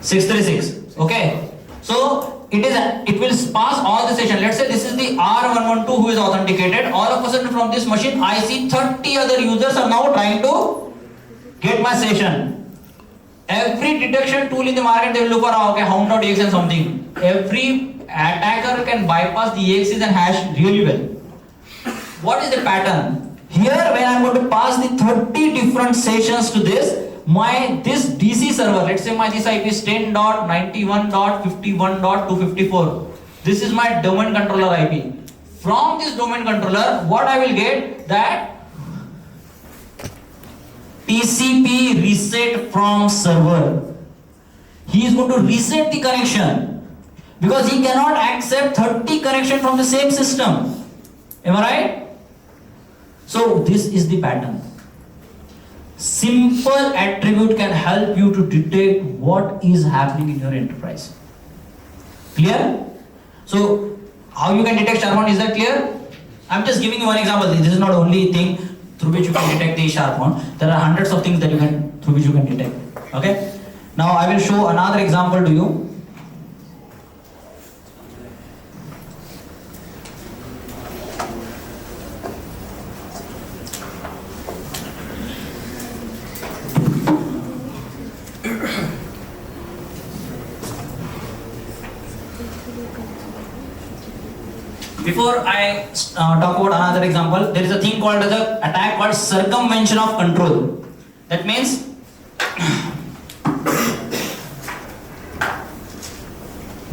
636. Okay. So it will pass all the session. Let's say this is the R112 who is authenticated. All of a sudden from this machine I see 30 other users are now trying to get my session. Every detection tool in the market, they will look for hound.exe and something. Every attacker can bypass the exes and hash really well. What is the pattern? Here when I am going to pass the 30 different sessions to this DC server, let's say this IP is 10.91.51.254. This is my domain controller IP. From this domain controller, what I will get, that TCP reset from server. He is going to reset the connection because he cannot accept 30 connection from the same system. Am I right? So this is the pattern. Simple attribute can help you to detect what is happening in your enterprise. Clear? So how you can detect sharp found, is that clear? I'm just giving you one example. This is not the only thing through which you can detect the sharp found. There are hundreds of things that through which you can detect. Okay? Now I will show another example to you. before I talk about another example, there is a thing called as a attack called circumvention of control. That means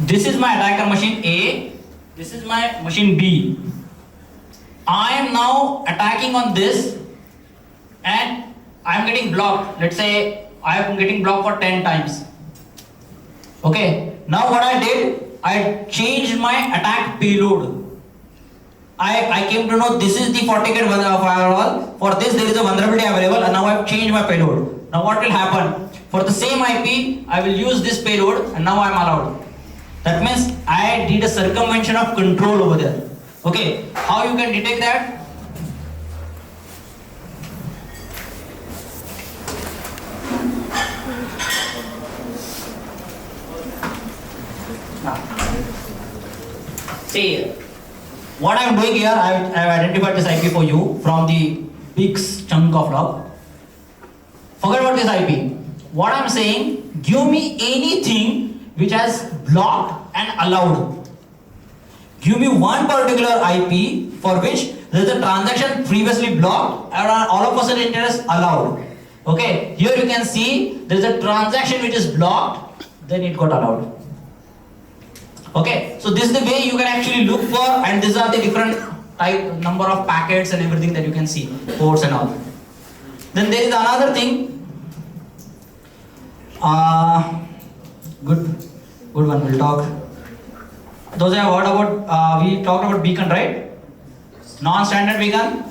this is my attacker machine A, this is my machine B. I am now attacking on this and I am getting blocked. Let's say I am getting blocked for 10 times. Okay, now what I did, I changed my attack payload. I came to know this is the FortiGate firewall. For this there is a vulnerability available and now I have changed my payload. Now what will happen? For the same IP, I will use this payload and now I am allowed. That means I did a circumvention of control over there. Okay, how you can detect that? See, what I am doing here, I have identified this IP for you from the big chunk of log. Forget about this IP. What I am saying, give me anything which has blocked and allowed. Give me one particular IP for which there is a transaction previously blocked and all of a sudden it is allowed. Okay, here you can see there is a transaction which is blocked, then it got allowed. Okay, so this is the way you can actually look for, and these are the different type, number of packets and everything that you can see, ports and all. Then there is another thing. Good one. We'll talk. Those I have heard about. We talked about beacon, right? Non-standard beacon.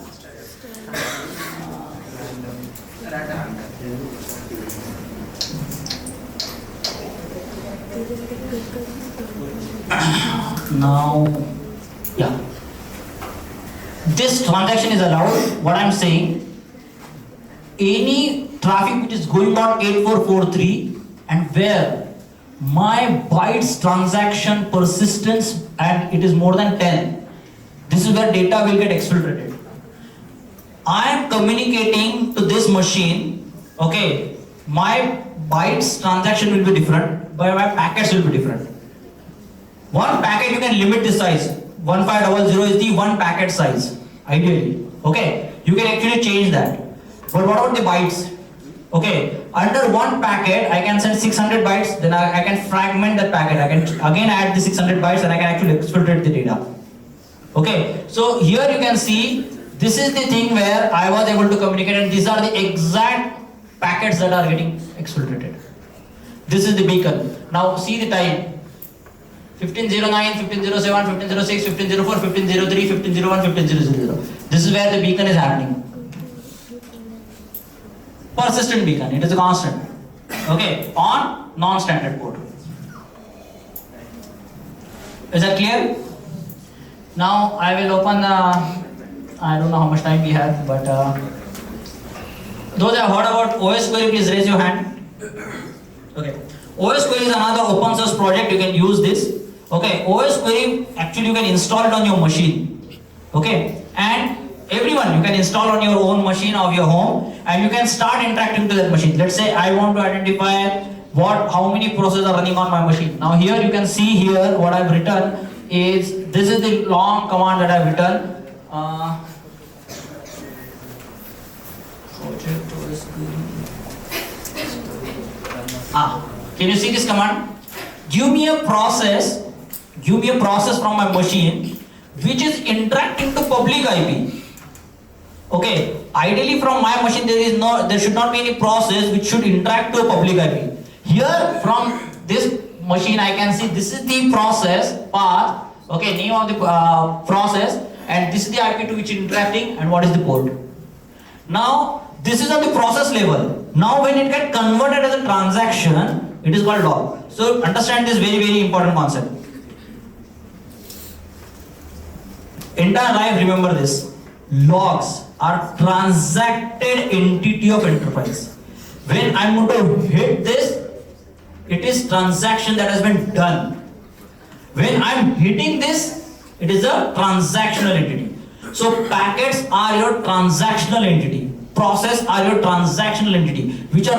Now, yeah, this transaction is allowed. What I'm saying, any traffic which is going on 8443 and where my bytes transaction persistence and it is more than 10, this is where data will get exfiltrated. I am communicating to this machine. Okay, my bytes transaction will be different, but my packets will be different. One packet you can limit the size. 1500 is the one packet size, ideally. Okay, you can actually change that. But what about the bytes? Okay, under one packet I can send 600 bytes, then I can fragment that packet. I can again add the 600 bytes and I can actually exfiltrate the data. Okay, so here you can see this is the thing where I was able to communicate, and these are the exact packets that are getting exfiltrated. This is the beacon. Now see the time. 1509, 1507, 1506, 1504, 1503, 1501, 1500. This is where the beacon is happening. Persistent beacon, it is a constant. Okay, on non-standard port. Is that clear? Now I will open the, I don't know how much time we have, but those who have heard about OS query, please raise your hand. Okay, OS query is another open source project, you can use this. Okay, OS query, actually you can install it on your machine. Okay, and everyone, you can install on your own machine of your home and you can start interacting to that machine. Let's say I want to identify how many processes are running on my machine. Now here you can see here what I've written is, this is the long command that I've written. Can you see this command? Give me a process from my machine which is interacting to public IP. Okay, ideally from my machine there should not be any process which should interact to a public IP. Here from this machine I can see this is the process path, okay, name of the process, and this is the IP to which it's interacting and what is the port. Now this is on the process level. Now when it gets converted as a transaction, it is called log. So understand this very important concept. Entire life, remember this. Logs are transacted entity of enterprise. When I'm going to hit this, it is transaction that has been done. When I'm hitting this, it is a transactional entity. So packets are your transactional entity. Process are your transactional entity, which is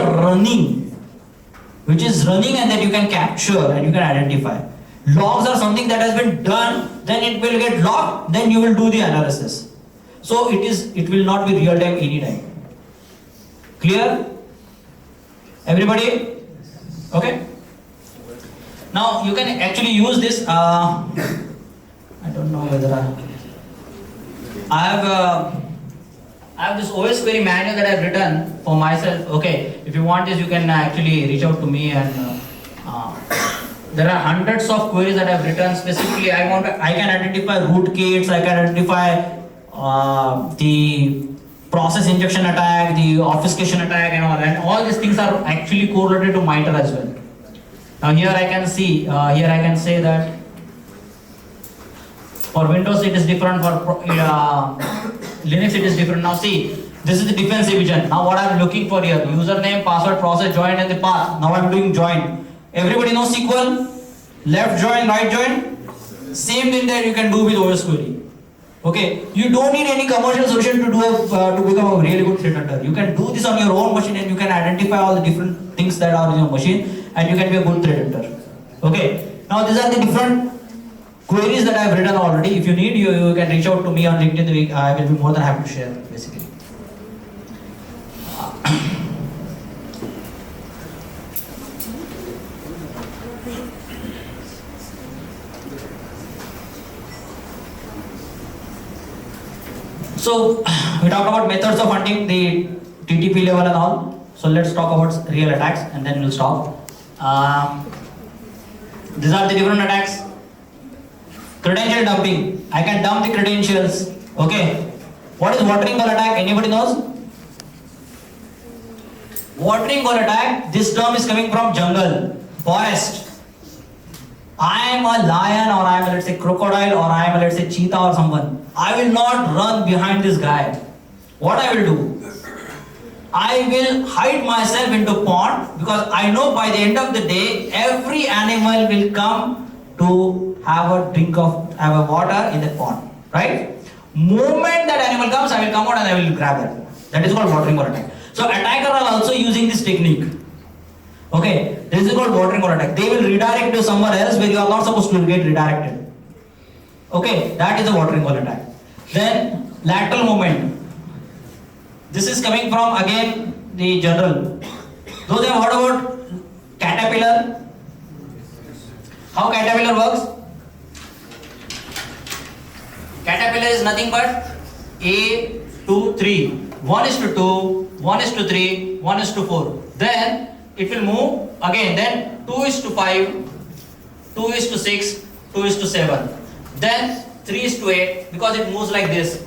running and that you can capture and you can identify. Logs are something that has been done, then it will get locked, then you will do the analysis. So it will not be real time anytime. Clear? Everybody? Okay? Now you can actually use this. I don't know whether I have this OS query manual that I've written for myself. Okay, if you want this, you can actually reach out to me, and there are hundreds of queries that I've written specifically. I can identify rootkits, I can identify the process injection attack, the obfuscation attack, and all these things are actually correlated to MITRE as well. Now here I can see, here I can say that for Windows it is different, for Linux it is different. Now see, this is the defense division. Now what I am looking for here, username, password, process, join, and the path. Now I am doing join. Everybody knows SQL? Left join, right join? Same thing that you can do with OS query. Okay, you don't need any commercial solution to become a really good threat hunter. You can do this on your own machine, and you can identify all the different things that are in your machine, and you can be a good threat hunter. Okay, now these are the different queries that I have written already. If you need, you can reach out to me on LinkedIn. I will be more than happy to share, basically. So we talked about methods of hunting, the TTP level and all. So let's talk about real attacks, and then we'll stop. These are the different attacks. Credential dumping. I can dump the credentials. Okay. What is watering goal attack? Anybody knows? Watering goal attack. This term is coming from jungle, forest. I am a lion, or I am, let's say, crocodile, or I am, let's say, cheetah or someone. I will not run behind this guy. What I will do? I will hide myself into pond, because I know by the end of the day, every animal will come to have a water in the pond, right? Moment that animal comes, I will come out and I will grab it. That is called watering goal attack. So attacker are also using this technique. Okay, this is called watering goal attack. They will redirect to somewhere else where you are not supposed to get redirected. Okay, that is a watering goal attack. Then lateral movement. This is coming from, again, the general. Those have heard about caterpillar? How caterpillar works? Caterpillar is nothing but A, 2, 3. 1 is to 2, 1 is to 3, 1 is to 4. Then it will move again. Then 2 is to 5, 2 is to 6, 2 is to 7. Then 3 is to 8, because it moves like this.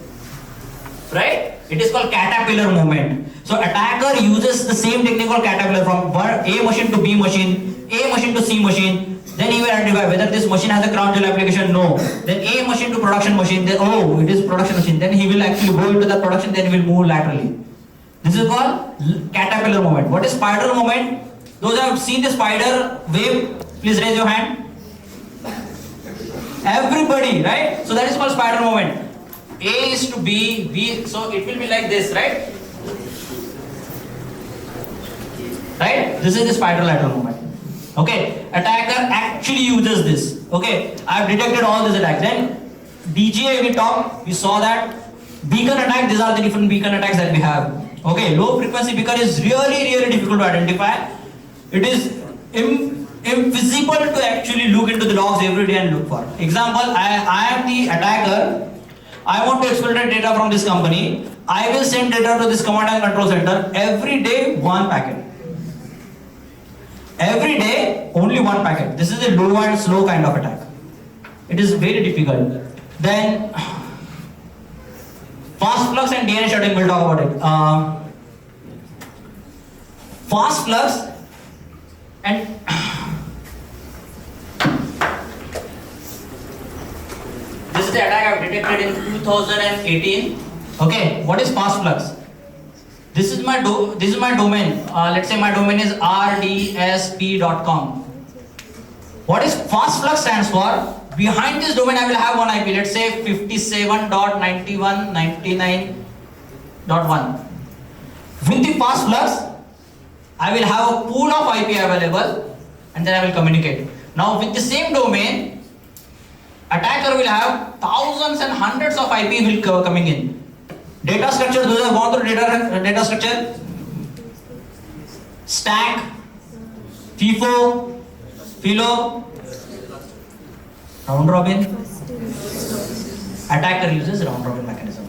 Right? It is called caterpillar movement. So attacker uses the same technique called caterpillar, from A machine to B machine, A machine to C machine. Then he will identify whether this machine has a crown jewel application. No. Then A machine to production machine. Then it is production machine. Then he will actually go into the production. Then he will move laterally. This is called caterpillar movement. What is spider movement? Those who have seen the spider wave, please raise your hand. Everybody, right? So that is called spider movement. A is to B, B, so it will be like this, right? Right? This is the spider lateral movement. Okay, attacker actually uses this. Okay, I have detected all these attacks. Then DGA we saw that. Beacon attack, these are the different beacon attacks that we have. Okay, low frequency beacon is really difficult to identify. It is invisible to actually look into the logs every day and look for. Example, I am the attacker. I want to exploit data from this company. I will send data to this command and control center. Every day, one packet. Every day, only one packet. This is a low and slow kind of attack. It is very difficult. Then, fast flux and DNA shutting, we'll talk about it. Fast flux and this is the attack I've detected in 2018. Okay, what is fast flux? This is my domain. Let's say my domain is rdsp.com. What is fast flux stands for? Behind this domain I will have one IP. Let's say 57.91.99.1. With the fast flux, I will have a pool of IP available, and then I will communicate. Now with the same domain, Attacker will have thousands and hundreds of IP will coming in. Data structure, those who have gone through data structure, stack, FIFO, Philo, round robin. Attacker uses round robin mechanism.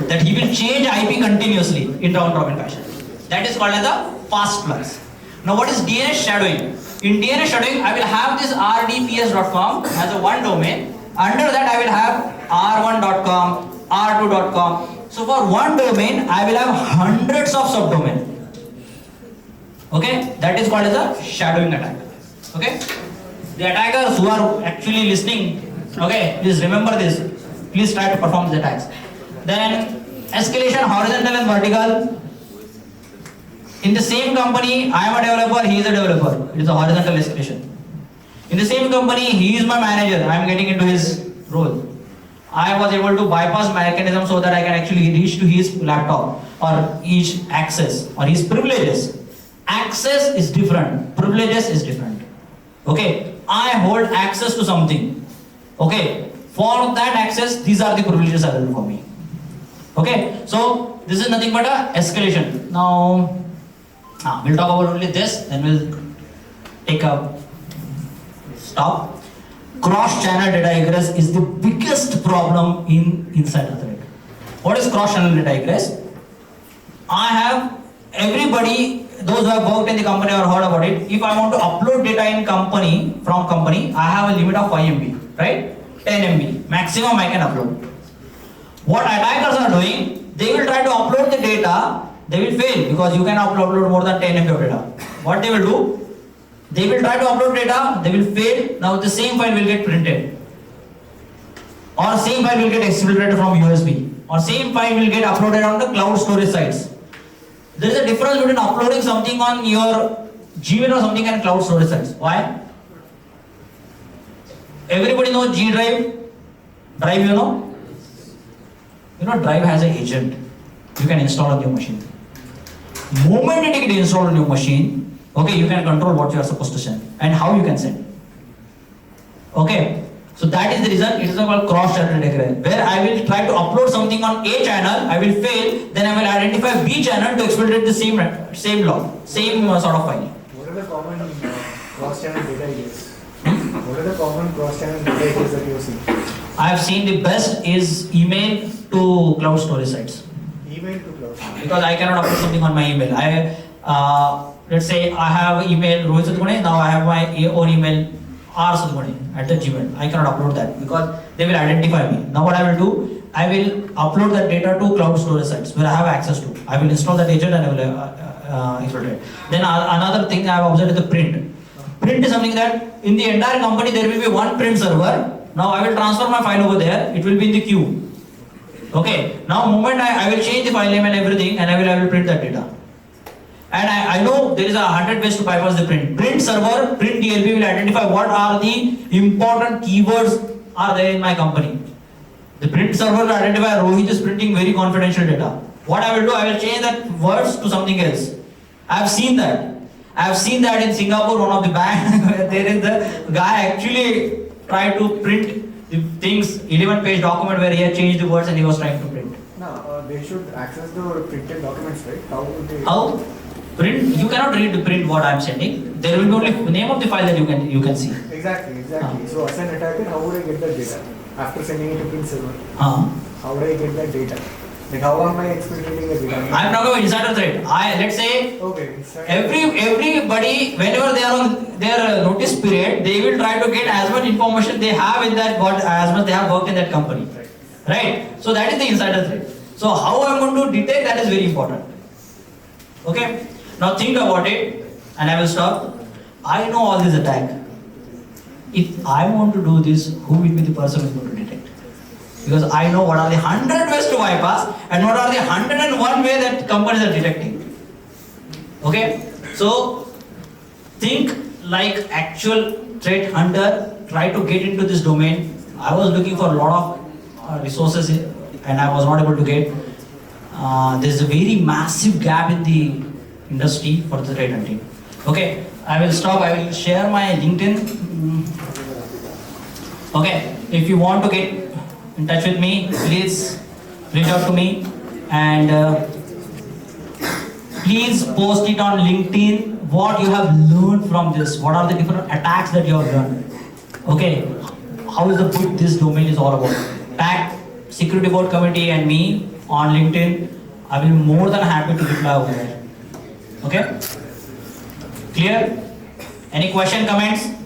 That he will change IP continuously in round robin fashion. That is called as a fast flux. Now what is DNS shadowing? In DNS shadowing, I will have this rdps.com as a one domain. Under that I will have r1.com, r2.com. So for one domain, I will have hundreds of subdomain. Okay, that is called as a shadowing attack. Okay, the attackers who are actually listening, okay, please remember this. Please try to perform the attacks. Then escalation horizontal and vertical. In the same company, I am a developer, he is a developer. It is a horizontal escalation. In the same company, he is my manager. I am getting into his role. I was able to bypass mechanism so that I can actually reach to his laptop or each access or his privileges. Access is different. Privileges is different. Okay. I hold access to something. Okay. For that access, these are the privileges available for me. Okay. So this is nothing but a escalation. Now we'll talk about only this, then we'll take a stop. Cross-channel data egress is the biggest problem in insider threat. What is cross-channel data egress? I have everybody, those who have worked in the company or heard about it, if I want to upload data in company, from company, I have a limit of 5 MB, right? 10 MB, maximum I can upload. What attackers are doing, they will try to upload the data, they will fail because you cannot upload more than 10 MB of data. What they will do? They will try to upload data, they will fail, now the same file will get printed. Or same file will get exfiltrated from USB. Or same file will get uploaded on the cloud storage sites. There is a difference between uploading something on your Gmail or something and cloud storage sites. Why? Everybody knows G drive? Drive, you know? You know, drive has an agent. You can install on your machine. Moment it get installed on your machine, okay, you can control what you are supposed to send and how you can send. Okay, so that is the reason it is called cross-channel data, where I will try to upload something on A channel, I will fail, then I will identify B channel to exfiltrate the same log, same sort of file. What are the common cross-channel data egress? What are the common cross-channel data egress that you have seen? I have seen the best is email to cloud storage sites. Email to cloud. Because I cannot upload something on my email. Let's say I have email Rohit Sadgune, now I have my own email r.sadgune@gmail. I cannot upload that because they will identify me. Now what I will do, I will upload that data to cloud storage sites where I have access to. I will install that agent and I will exfiltrate. Then another thing I have observed is the print. Print is something that in the entire company there will be one print server. Now I will transfer my file over there, it will be in the queue. Okay, now moment I will change the file name and everything and I will print that data. And I know there is 100 ways to bypass the print. Print server, print DLP will identify what are the important keywords are there in my company. The print server will identify Rohit is printing very confidential data. What I will do, I will change that words to something else. I have seen that. I have seen that in Singapore, one of the banks, there is the guy actually tried to print the things, 11-page document where he had changed the words and he was trying to print. No, they should access the printed documents, right? How would they? How? Print? You cannot read the print what I am sending. There will be only the name of the file that you can see. Exactly. So as an attacker, how would I get that data after sending it to print server? How would I get that data? Like how am I exfiltrating the data? I am talking about insider threat. Let's say everybody whenever they are on their notice period, they will try to get as much information they have in that as much they have worked in that company. Right? So that is the insider threat. So how I am going to detect that is very important. Okay? Now think about it and I will stop. I know all this attack. If I want to do this, who will be the person who is going to detect? Because I know what are the 100 ways to bypass and what are the 101 way that companies are detecting. Okay? So think like actual threat hunter, try to get into this domain. I was looking for a lot of resources and I was not able to get. There's a very massive gap in the industry for the threat hunting. Okay, I will stop. I will share my LinkedIn. Okay, if you want to get in touch with me, please reach out to me, and please post it on LinkedIn what you have learned from this. What are the different attacks that you have learned? Okay, how is the book this domain is all about? Tag Security Board Committee and me on LinkedIn. I will be more than happy to reply over there. Okay? Clear? Any question, comments?